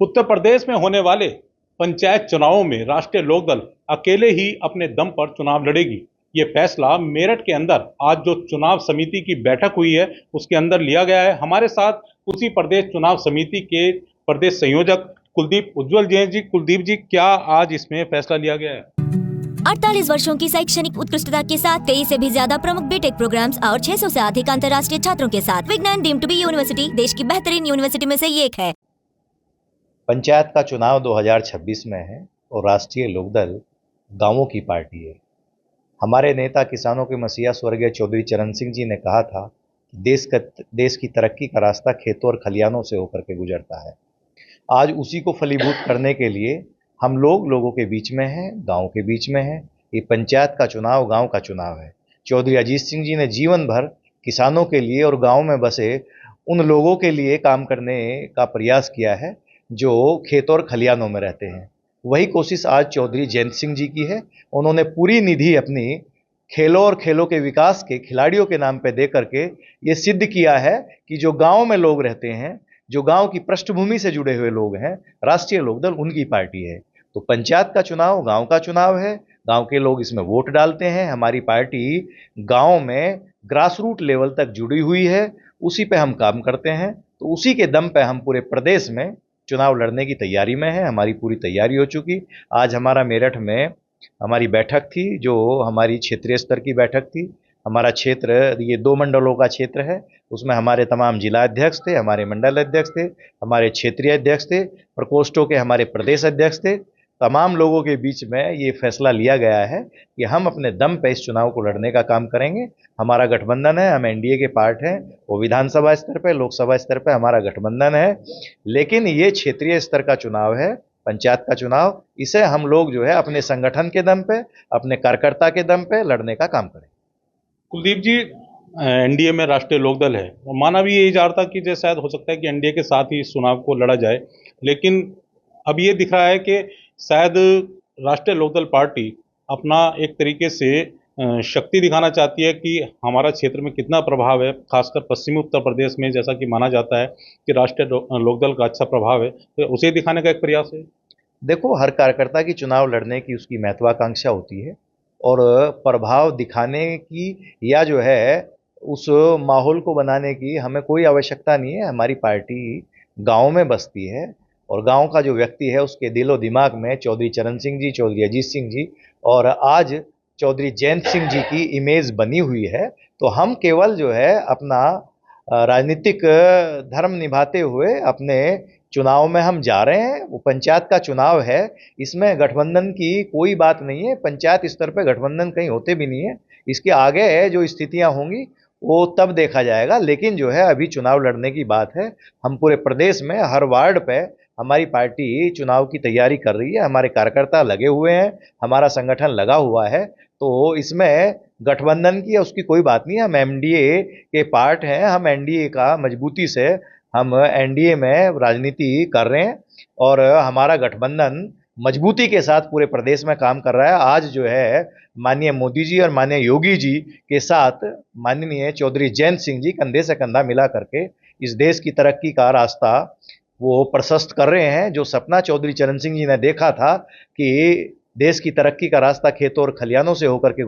उत्तर प्रदेश में होने वाले पंचायत चुनावों में राष्ट्रीय लोकदल अकेले ही अपने दम पर चुनाव लड़ेगी। ये फैसला मेरठ के अंदर आज जो चुनाव समिति की बैठक हुई है उसके अंदर लिया गया है। हमारे साथ उसी प्रदेश चुनाव समिति के प्रदेश संयोजक कुलदीप उज्ज्वल जैन जी। कुलदीप जी, क्या आज इसमें फैसला लिया गया है? 48 वर्षों की शैक्षणिक उत्कृष्टता के साथ 23 से भी ज्यादा प्रमुख बीटेक प्रोग्राम्स और 600 से अधिक अंतर्राष्ट्रीय छात्रों के साथ विज्ञान डीम्ड टू बी यूनिवर्सिटी देश की बेहतरीन यूनिवर्सिटी में से एक है। पंचायत का चुनाव 2026 में है और राष्ट्रीय लोकदल गांवों की पार्टी है। हमारे नेता किसानों के मसीहा स्वर्गीय चौधरी चरण सिंह जी ने कहा था कि देश की तरक्की का रास्ता खेतों और खलियानों से होकर के गुजरता है। आज उसी को फलीभूत करने के लिए हम लोगों के बीच में हैं, गांव के बीच में हैं। ये पंचायत का चुनाव गांव का चुनाव है। चौधरी अजीत सिंह जी ने जीवन भर किसानों के लिए और गांव में बसे उन लोगों के लिए काम करने का प्रयास किया है जो खेतों और खलियानों में रहते हैं। वही कोशिश आज चौधरी जयंत सिंह जी की है। उन्होंने पूरी निधि अपनी खेलों और खेलों के विकास के खिलाड़ियों के नाम पे दे करके ये सिद्ध किया है कि जो गांव में लोग रहते हैं, जो गांव की पृष्ठभूमि से जुड़े हुए लोग हैं, राष्ट्रीय लोकदल उनकी पार्टी है। तो पंचायत का चुनाव गांव का चुनाव है। गांव के लोग इसमें वोट डालते हैं। हमारी पार्टी गांव में ग्रास रूट लेवल तक जुड़ी हुई है, उसी पे हम काम करते हैं। तो उसी के दम पे हम पूरे प्रदेश में चुनाव लड़ने की तैयारी में है। हमारी पूरी तैयारी हो चुकी। आज हमारा मेरठ में हमारी बैठक थी, जो हमारी क्षेत्रीय स्तर की बैठक थी। हमारा क्षेत्र ये 2 मंडलों का क्षेत्र है। उसमें हमारे तमाम जिला अध्यक्ष थे, हमारे मंडल अध्यक्ष थे, हमारे क्षेत्रीय अध्यक्ष थे, प्रकोष्ठों के हमारे प्रदेश अध्यक्ष थे। तमाम लोगों के बीच में ये फैसला लिया गया है कि हम अपने दम पे इस चुनाव को लड़ने का काम करेंगे। हमारा गठबंधन है, हम एनडीए के पार्ट हैं। वो विधानसभा स्तर पे, लोकसभा स्तर पे हमारा गठबंधन है, लेकिन ये क्षेत्रीय स्तर का चुनाव है, पंचायत का चुनाव। इसे हम लोग जो है अपने संगठन के दम पे, अपने कार्यकर्ता के दम पे लड़ने का काम करें। कुलदीप जी, एनडीए में राष्ट्रीय लोकदल है और माना भी यही जा रहा था कि जो शायद हो सकता है कि एनडीए के साथ ही इस चुनाव को लड़ा जाए, लेकिन अब ये दिख रहा है कि शायद राष्ट्रीय लोकदल पार्टी अपना एक तरीके से शक्ति दिखाना चाहती है कि हमारा क्षेत्र में कितना प्रभाव है, खासकर पश्चिमी उत्तर प्रदेश में जैसा कि माना जाता है कि राष्ट्रीय लोकदल का अच्छा प्रभाव है, तो उसे दिखाने का एक प्रयास है। देखो, हर कार्यकर्ता की चुनाव लड़ने की उसकी महत्वाकांक्षा होती है और प्रभाव दिखाने की या जो है उस माहौल को बनाने की हमें कोई आवश्यकता नहीं है। हमारी पार्टी गांव में बसती है और गांव का जो व्यक्ति है उसके दिलो दिमाग में चौधरी चरण सिंह जी, चौधरी अजीत सिंह जी और आज चौधरी जयंत सिंह जी की इमेज बनी हुई है। तो हम केवल जो है अपना राजनीतिक धर्म निभाते हुए अपने चुनाव में हम जा रहे हैं। वो पंचायत का चुनाव है, इसमें गठबंधन की कोई बात नहीं है। पंचायत स्तर पे गठबंधन कहीं होते भी नहीं है। इसके आगे है जो स्थितियां होंगी वो तब देखा जाएगा, लेकिन जो है अभी चुनाव लड़ने की बात है। हम पूरे प्रदेश में हर वार्ड पे हमारी पार्टी चुनाव की तैयारी कर रही है। हमारे कार्यकर्ता लगे हुए हैं, हमारा संगठन लगा हुआ है। तो इसमें गठबंधन की या उसकी कोई बात नहीं है। हम एनडीए के पार्ट हैं, हम एनडीए का मजबूती से हम एनडीए में राजनीति कर रहे हैं और हमारा गठबंधन मजबूती के साथ पूरे प्रदेश में काम कर रहा है। आज जो है माननीय मोदी जी और माननीय योगी जी के साथ माननीय चौधरी जयंत सिंह जी कंधे से कंधा मिला करके इस देश की तरक्की का रास्ता वो प्रशस्त कर रहे हैं। जो सपना चौधरी चरण सिंह जी ने देखा था कि देश की तरक्की का रास्ता खेतों और खलियानों से होकर के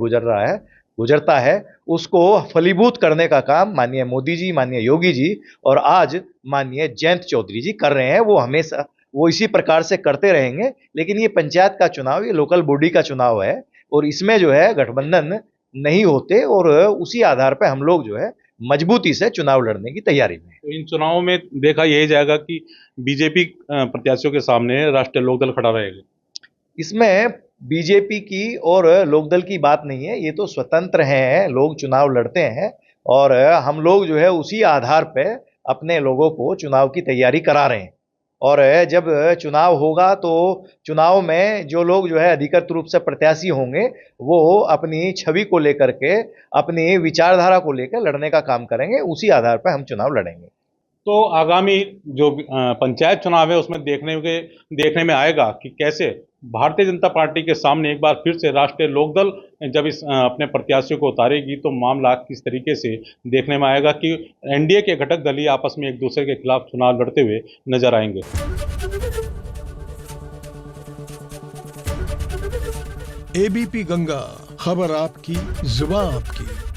गुजरता है, उसको फलीभूत करने का काम माननीय मोदी जी, माननीय योगी जी और आज माननीय जयंत चौधरी जी कर रहे हैं। वो हमेशा वो इसी प्रकार से करते रहेंगे। लेकिन ये पंचायत का चुनाव, ये लोकल बॉडी का चुनाव है और इसमें जो है गठबंधन नहीं होते और उसी आधार पर हम लोग जो है मजबूती से चुनाव लड़ने की तैयारी में। तो इन चुनावों में देखा यही जाएगा कि बीजेपी प्रत्याशियों के सामने राष्ट्रीय लोकदल खड़ा रहेगा। इसमें बीजेपी की और लोकदल की बात नहीं है, ये तो स्वतंत्र हैं, लोग चुनाव लड़ते हैं और हम लोग जो है उसी आधार पे अपने लोगों को चुनाव की तैयारी करा रहे हैं। और जब चुनाव होगा तो चुनाव में जो लोग जो है अधिकृत रूप से प्रत्याशी होंगे वो अपनी छवि को लेकर के, अपनी विचारधारा को लेकर लड़ने का काम करेंगे। उसी आधार पर हम चुनाव लड़ेंगे। तो आगामी जो पंचायत चुनाव है उसमें देखने में आएगा कि कैसे भारतीय जनता पार्टी के सामने एक बार फिर से राष्ट्रीय लोकदल जब इस अपने प्रत्याशियों को उतारेगी तो मामला किस तरीके से देखने में आएगा कि एनडीए के घटक दल ही आपस में एक दूसरे के खिलाफ चुनाव लड़ते हुए नजर आएंगे। एबीपी गंगा, खबर आपकी, जुबान आपकी।